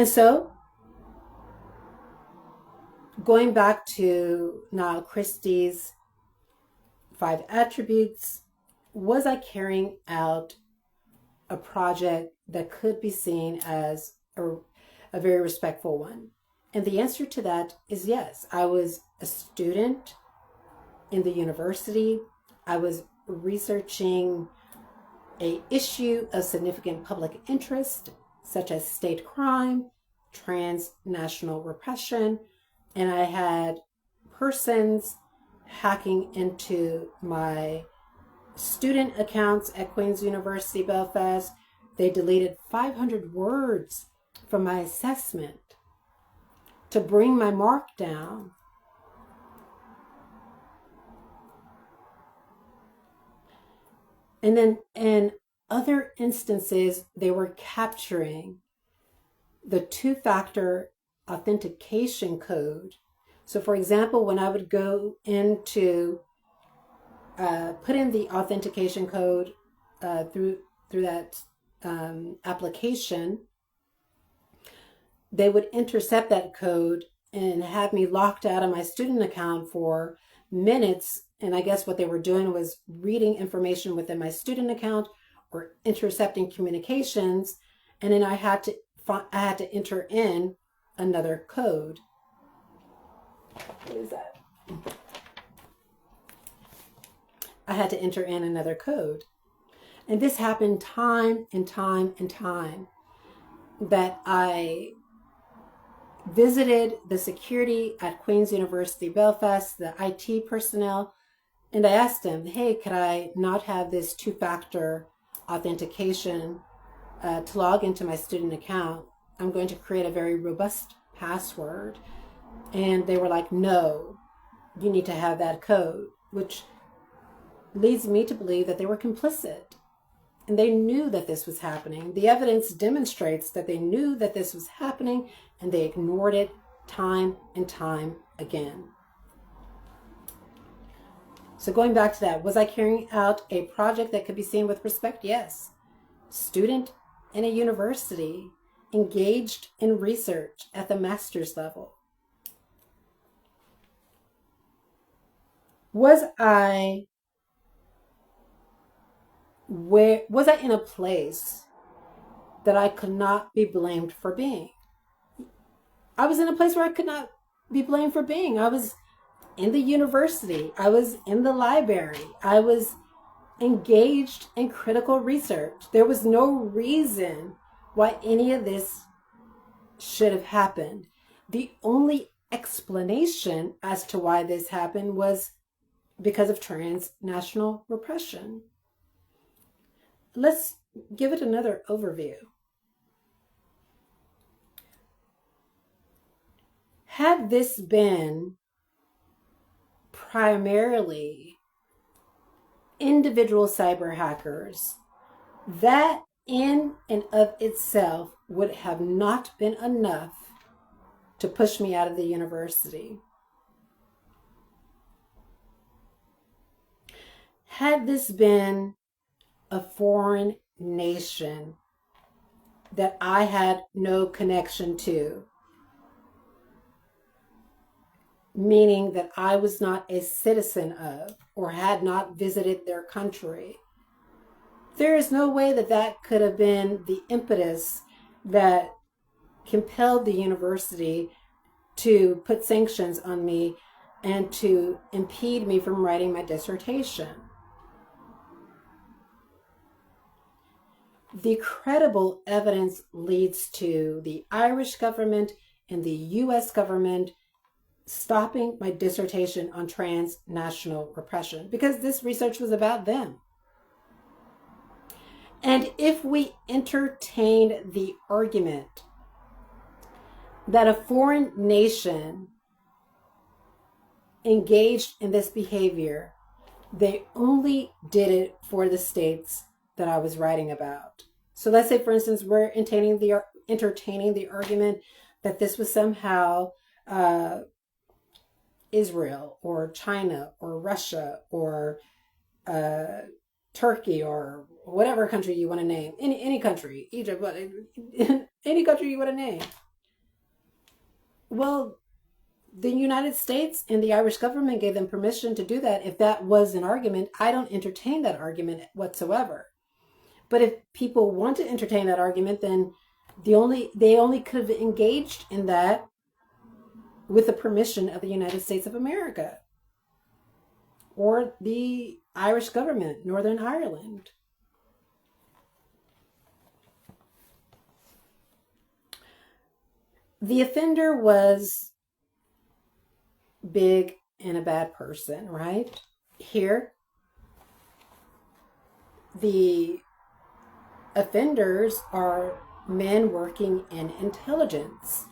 And so, going back to Nils Christie's 5 attributes, was I carrying out a project that could be seen as a very respectful one? And the answer to that is yes. I was a student in the university. I was researching an issue of significant public interest, such as state crime, transnational repression, and I had persons hacking into my student accounts at Queen's University, Belfast. They deleted 500 words from my assessment to bring my mark down. And then in other instances, they were capturing the 2-factor authentication code. So for example, when I would go into put in the authentication code through that application, they would intercept that code and have me locked out of my student account for minutes. And I guess what they were doing was reading information within my student account or intercepting communications. And then I had to enter in another code. What is that? I had to enter in another code. And this happened time and time and time, that I visited the security at Queen's University, Belfast, the IT personnel, and I asked them, hey, could I not have this 2-factor authentication to log into my student account? I'm going to create a very robust password. And they were like, no, you need to have that code, which leads me to believe that they were complicit. And they knew that this was happening. The evidence demonstrates that they knew that this was happening, and they ignored it time and time again. So going back to that, was I carrying out a project that could be seen with respect? Yes. Student in a university, engaged in research at the master's level. Was I in a place that I could not be blamed for being? I was in a place where I could not be blamed for being. I was in the university. I was in the library. I was engaged in critical research. There was no reason why any of this should have happened. The only explanation as to why this happened was because of transnational repression. Let's give it another overview. Had this been primarily individual cyber hackers, that in and of itself would have not been enough to push me out of the university. Had this been a foreign nation that I had no connection to, meaning that I was not a citizen of or had not visited their country, there is no way that that could have been the impetus that compelled the university to put sanctions on me and to impede me from writing my dissertation. The credible evidence leads to the Irish government and the US government stopping my dissertation on transnational repression because this research was about them. And if we entertained the argument that a foreign nation engaged in this behavior, they only did it for the states that I was writing about. So let's say, for instance, we're entertaining the argument that this was somehow Israel or China or Russia or Turkey or whatever country you want to name, any country, Egypt, any country you want to name. Well, the United States and the Irish government gave them permission to do that. If that was an argument, I don't entertain that argument whatsoever. But if people want to entertain that argument, then they only could have engaged in that with the permission of the United States of America or the Irish government, Northern Ireland. The offender was big and a bad person, right? Here, the offenders are men working in intelligence.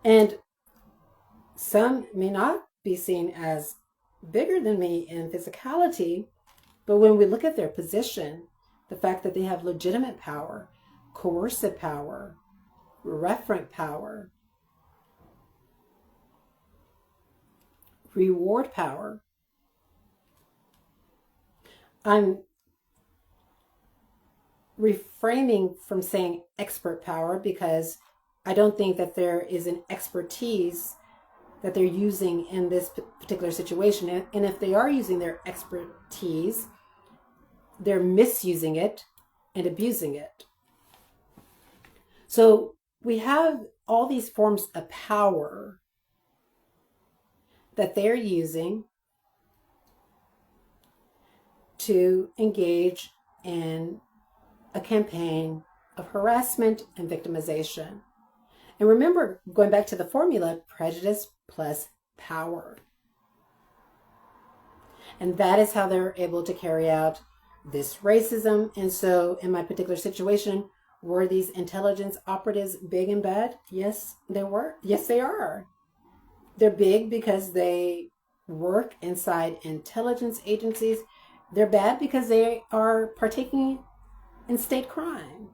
And some may not be seen as bigger than me in physicality, but when we look at their position, the fact that they have legitimate power, coercive power, referent power, reward power. I'm refraining from saying expert power because I don't think that there is an expertise that they're using in this particular situation. And if they are using their expertise, they're misusing it and abusing it. So we have all these forms of power that they're using to engage in a campaign of harassment and victimization. And remember, going back to the formula, prejudice plus power. And that is how they're able to carry out this racism. And so in my particular situation, were these intelligence operatives big and bad? Yes, they were. Yes, they are. They're big because they work inside intelligence agencies. They're bad because they are partaking in state crime.